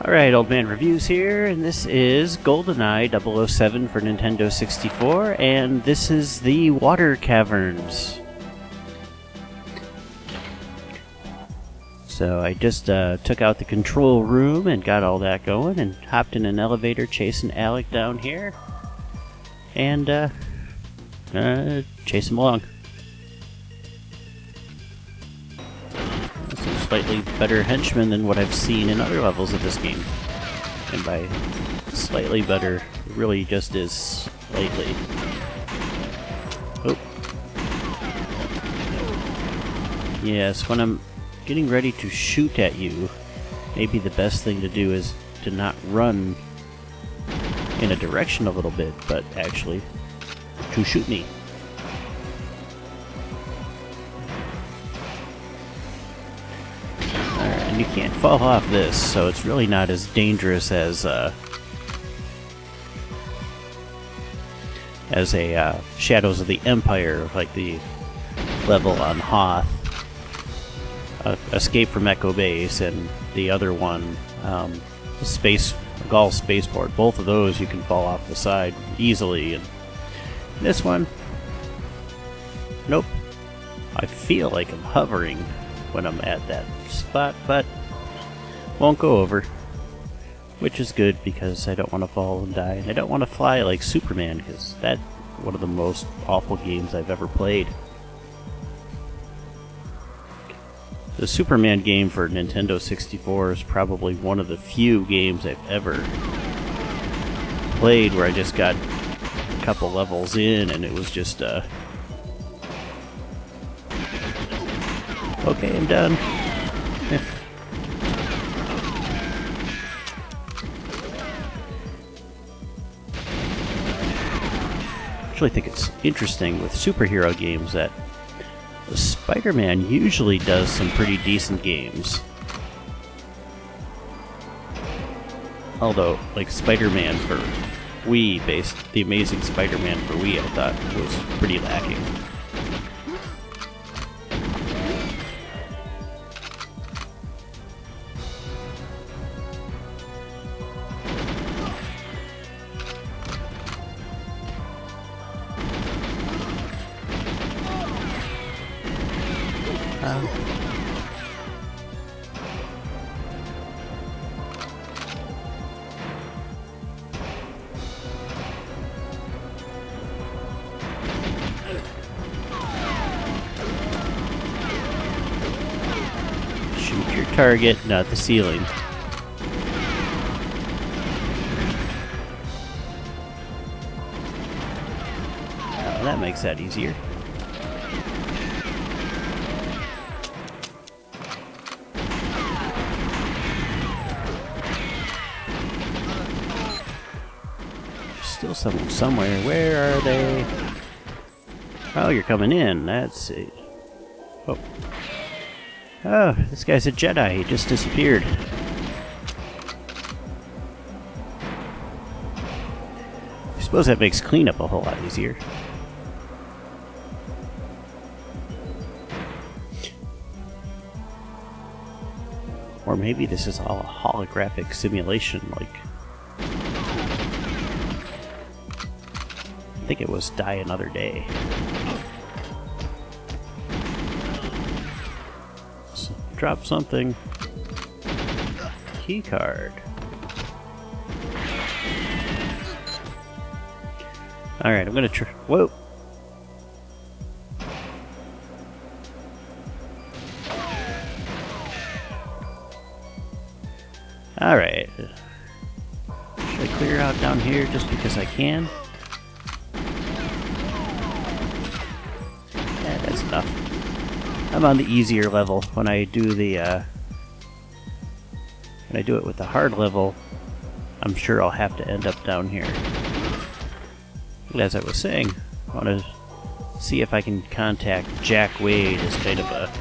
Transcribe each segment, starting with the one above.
Alright, Old Man Reviews here, and this is Goldeneye 007 for Nintendo 64, and this is the Water Caverns. So I just took out the control room and got all that going, and hopped in an elevator chasing Alec down here, and chase him along. Some slightly better henchmen than what I've seen in other levels of this game. And by slightly better, it really just is slightly. Oh. Yes, when I'm getting ready to shoot at you, maybe the best thing to do is to not run in a direction a little bit, but actually to shoot me. And you can't fall off this, so it's really not as dangerous as a Shadows of the Empire, like the level on Hoth, Escape from Echo Base, and the other one, Gaul Spaceport. Both of those you can fall off the side easily, and this one, nope. I feel like I'm hovering when I'm at that spot, but won't go over, which is good because I don't want to fall and die, and I don't want to fly like Superman, because that's one of the most awful games I've ever played. The Superman game for Nintendo 64 is probably one of the few games I've ever played where I just got a couple levels in and it was just okay, I'm done. I actually think it's interesting with superhero games that Spider-Man usually does some pretty decent games. Although, like Spider-Man for Wii, the Amazing Spider-Man for Wii, I thought was pretty lacking. Shoot your target, not the ceiling. Oh, that makes that easier. Still someone somewhere. Where are they? Oh, you're coming in. That's it. Oh. Oh, this guy's a Jedi. He just disappeared. I suppose that makes cleanup a whole lot easier. Or maybe this is all a holographic simulation, like... I think it was Die Another Day. So, drop something. Key card. Alright, I'm gonna try. Whoa! Alright. Should I clear out down here just because I can? That's enough. I'm on the easier level. When I do it with the hard level, I'm sure I'll have to end up down here. But as I was saying, I want to see if I can contact Jack Wade as kind of a...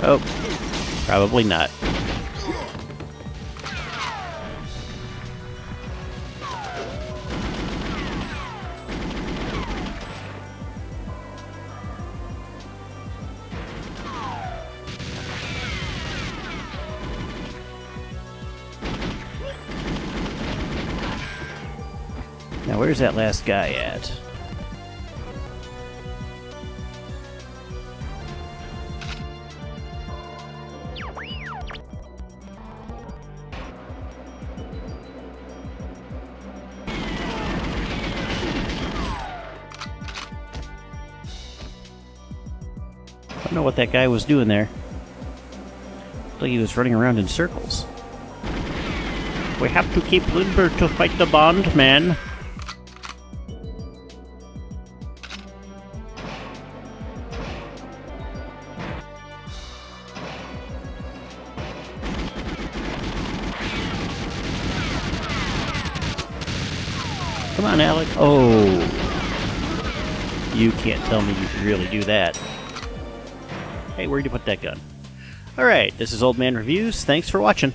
Oh, probably not. Now, where's that last guy at? I don't know what that guy was doing there. Looked like he was running around in circles. We have to keep limber to fight the bond, man. Come on, Alec. Oh. You can't tell me you can really do that. Hey, where'd you put that gun? Alright, this is Old Man Reviews. Thanks for watching.